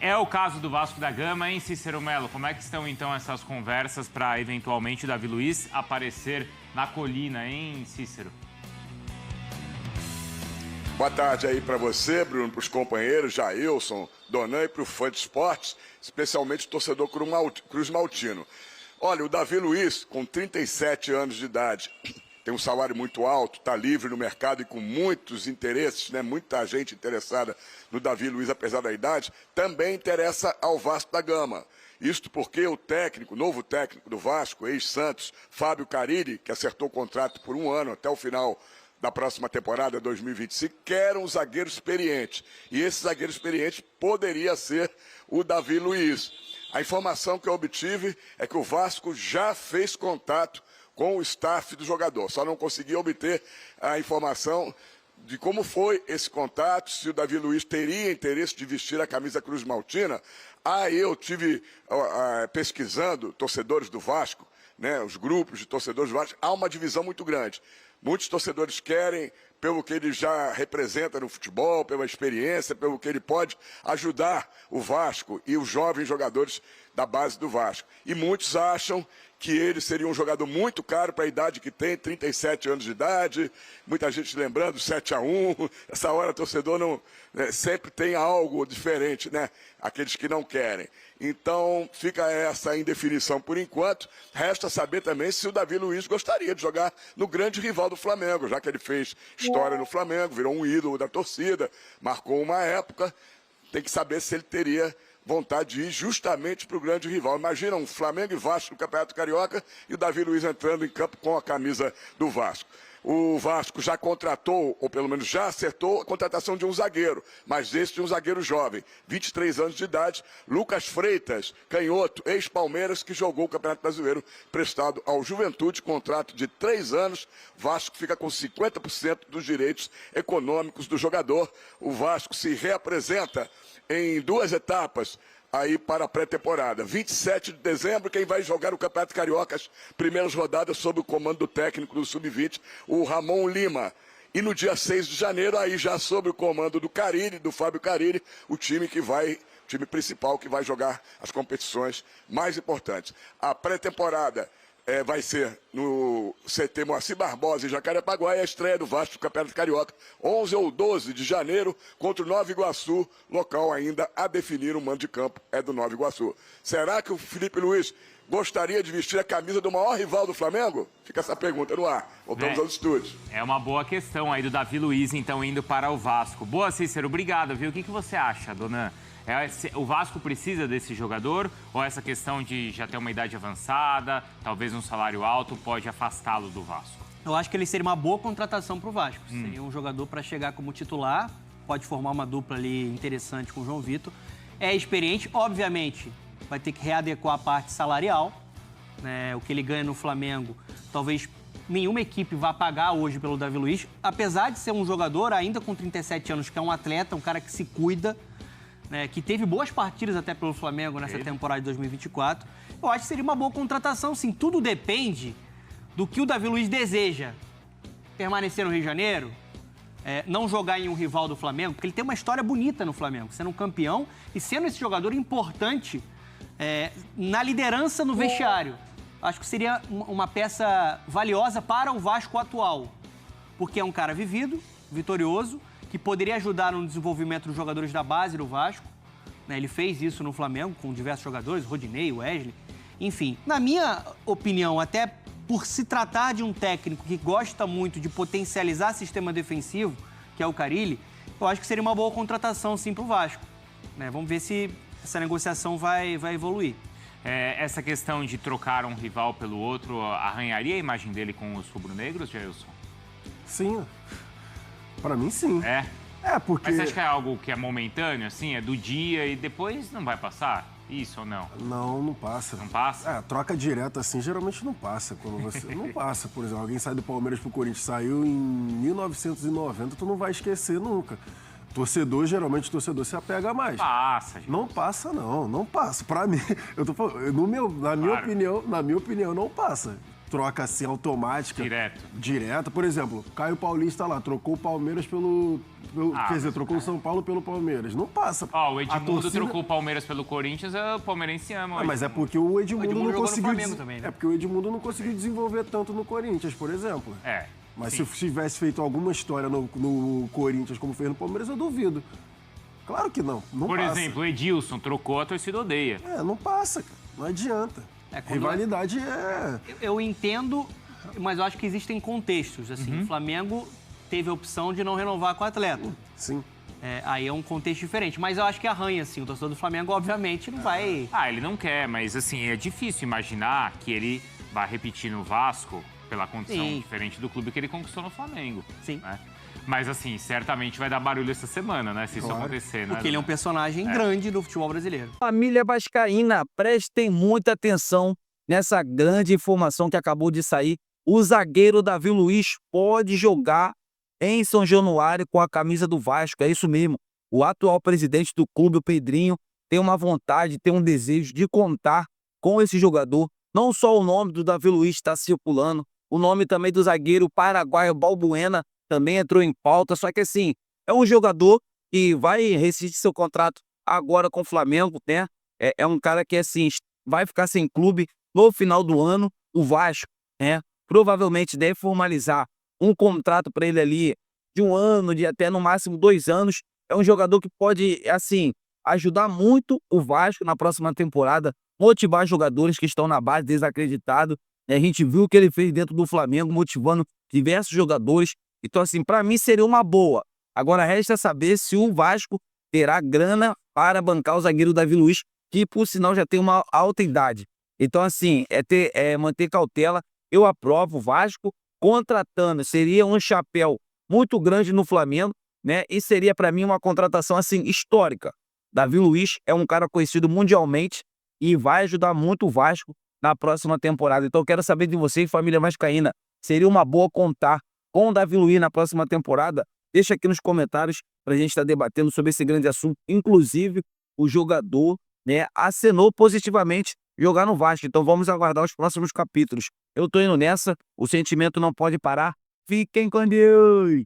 É o caso do Vasco da Gama, hein, Cícero Melo? Como é que estão, então, essas conversas para, eventualmente, o Davi Luiz aparecer na colina, hein, Cícero? Boa tarde aí para você, Bruno, para os companheiros, Jailson, Donan e para o fã de esportes, especialmente o torcedor Cruz Maltino. Olha, o Davi Luiz, com 37 anos de idade, tem um salário muito alto, está livre no mercado e com muitos interesses, né? Muita gente interessada no Davi Luiz, apesar da idade, também interessa ao Vasco da Gama. Isto porque o técnico, novo técnico do Vasco, ex-Santos, Fábio Carille, que acertou o contrato por 1 ano até o final da próxima temporada, 2025, quer um zagueiro experiente. E esse zagueiro experiente poderia ser o Davi Luiz. A informação que eu obtive é que o Vasco já fez contato com o staff do jogador. Só não consegui obter a informação de como foi esse contato, se o Davi Luiz teria interesse de vestir a camisa Cruz Maltina. Eu tive pesquisando torcedores do Vasco, né, os grupos de torcedores do Vasco, há uma divisão muito grande. Muitos torcedores querem, pelo que ele já representa no futebol, pela experiência, pelo que ele pode ajudar o Vasco e os jovens jogadores da base do Vasco. E muitos acham que ele seria um jogador muito caro para a idade que tem, 37 anos de idade, muita gente lembrando, 7-1, essa hora o torcedor não, sempre tem algo diferente, né? Aqueles que não querem. Então, fica essa indefinição por enquanto. Resta saber também se o Davi Luiz gostaria de jogar no grande rival do Flamengo, já que ele fez história no Flamengo, virou um ídolo da torcida, marcou uma época. Tem que saber se ele teria vontade de ir justamente para o grande rival. Imagina um Flamengo e Vasco no Campeonato Carioca e o Davi Luiz entrando em campo com a camisa do Vasco. O Vasco já contratou, ou pelo menos já acertou, a contratação de um zagueiro, mas esse de um zagueiro jovem, 23 anos de idade, Lucas Freitas, canhoto, ex-Palmeiras, que jogou o Campeonato Brasileiro prestado ao Juventude, contrato de 3 anos. Vasco fica com 50% dos direitos econômicos do jogador. O Vasco se reapresenta em 2 etapas aí para a pré-temporada. 27 de dezembro, quem vai jogar o Campeonato Carioca, as primeiras rodadas sob o comando do técnico do Sub-20, o Ramon Lima. E no dia 6 de janeiro, aí já sob o comando do Carille, do Fábio Carille, o time principal que vai jogar as competições mais importantes. A pré-temporada vai ser no CT Moacir Barbosa, em Jacarepaguá, e a estreia do Vasco do Campeonato Carioca, 11 ou 12 de janeiro, contra o Nova Iguaçu, local ainda a definir. O mando de campo é do Nova Iguaçu. Será que o Felipe Luiz gostaria de vestir a camisa do maior rival do Flamengo? Fica essa pergunta no ar. Voltamos aos estúdios. É uma boa questão aí do Davi Luiz, então, indo para o Vasco. Boa, Cícero, obrigado, viu? O que você acha, Donan? O Vasco precisa desse jogador ou essa questão de já ter uma idade avançada, talvez um salário alto, pode afastá-lo do Vasco? Eu acho que ele seria uma boa contratação para o Vasco. Seria um jogador para chegar como titular, pode formar uma dupla ali interessante com o João Vitor. É experiente, obviamente, vai ter que readequar a parte salarial, né? O que ele ganha no Flamengo, talvez nenhuma equipe vá pagar hoje pelo Davi Luiz, apesar de ser um jogador ainda com 37 anos, que é um atleta, um cara que se cuida, né, que teve boas partidas até pelo Flamengo nessa temporada de 2024. Eu acho que seria uma boa contratação, sim. Tudo depende do que o Davi Luiz deseja. Permanecer no Rio de Janeiro, não jogar em um rival do Flamengo, porque ele tem uma história bonita no Flamengo, sendo um campeão e sendo esse jogador importante na liderança no vestiário. Acho que seria uma peça valiosa para o Vasco atual, porque é um cara vivido, vitorioso, que poderia ajudar no desenvolvimento dos jogadores da base do Vasco, né? Ele fez isso no Flamengo com diversos jogadores, Rodinei, Wesley, enfim. Na minha opinião, até por se tratar de um técnico que gosta muito de potencializar sistema defensivo, que é o Carille, eu acho que seria uma boa contratação, sim, para o Vasco, né? Vamos ver se essa negociação vai evoluir. Essa questão de trocar um rival pelo outro arranharia a imagem dele com os rubro-negros, Jailson? Sim. Para mim, sim. Porque... Mas você acha que é algo que é momentâneo, assim? É do dia e depois não vai passar? Isso ou não? Não passa. Não passa? Troca direta, assim, geralmente não passa. Quando você... Não passa, por exemplo. Alguém sai do Palmeiras pro Corinthians, saiu em 1990, tu não vai esquecer nunca. Geralmente torcedor se apega mais. Passa, gente. Não passa. Pra mim, eu tô falando, na minha opinião, não passa. troca assim automática. Direto. Por exemplo, Caio Paulista lá, trocou o Palmeiras quer dizer, trocou o São Paulo pelo Palmeiras. Não passa. Ó, o Edmundo trocou o Palmeiras pelo Corinthians, o palmeirense ama. Mas é porque o Edmundo não jogou no conseguiu. Flamengo também, né? É porque o Edmundo não conseguiu desenvolver tanto no Corinthians, por exemplo. Mas sim. se tivesse feito alguma história no Corinthians como fez no Palmeiras, eu duvido. Claro que não. Não Por passa. exemplo, o Edilson trocou, a torcida odeia. Não passa, cara. Não adianta. Rivalidade é... Eu entendo, mas eu acho que existem contextos. Assim, o Flamengo teve a opção de não renovar com o atleta. Sim. Aí é um contexto diferente. Mas eu acho que arranha, assim. O torcedor do Flamengo, obviamente, não vai... Ele não quer, mas assim, é difícil imaginar que ele vai repetir no Vasco pela condição diferente do clube que ele conquistou no Flamengo. Sim. Né? Mas assim, certamente vai dar barulho essa semana, né? Se isso acontecer, né? Porque ele é um personagem grande do futebol brasileiro. Família vascaína, prestem muita atenção nessa grande informação que acabou de sair. O zagueiro Davi Luiz pode jogar em São Januário com a camisa do Vasco. É isso mesmo. O atual presidente do clube, o Pedrinho, tem uma vontade, tem um desejo de contar com esse jogador. Não só o nome do Davi Luiz está circulando, o nome também do zagueiro paraguaio Balbuena também entrou em pauta, só que assim, é um jogador que vai rescindir seu contrato agora com o Flamengo, né? É um cara que assim, vai ficar sem clube no final do ano. O Vasco, né? Provavelmente deve formalizar um contrato para ele ali de 1 ano, de até no máximo 2 anos. É um jogador que pode, assim, ajudar muito o Vasco na próxima temporada, motivar jogadores que estão na base desacreditados. A gente viu o que ele fez dentro do Flamengo, motivando diversos jogadores. Então, assim, para mim seria uma boa. Agora, resta saber se o Vasco terá grana para bancar o zagueiro Davi Luiz, que, por sinal, já tem uma alta idade. Então, assim, manter cautela. Eu aprovo o Vasco contratando. Seria um chapéu muito grande no Flamengo, né? E seria, para mim, uma contratação, assim, histórica. Davi Luiz é um cara conhecido mundialmente e vai ajudar muito o Vasco na próxima temporada. Então, eu quero saber de vocês, família vascaína, seria uma boa contar com o Davi Luiz na próxima temporada? Deixa aqui nos comentários para a gente estar debatendo sobre esse grande assunto. Inclusive, o jogador, né, acenou positivamente jogar no Vasco. Então vamos aguardar os próximos capítulos. Eu tô indo nessa, o sentimento não pode parar. Fiquem com Deus!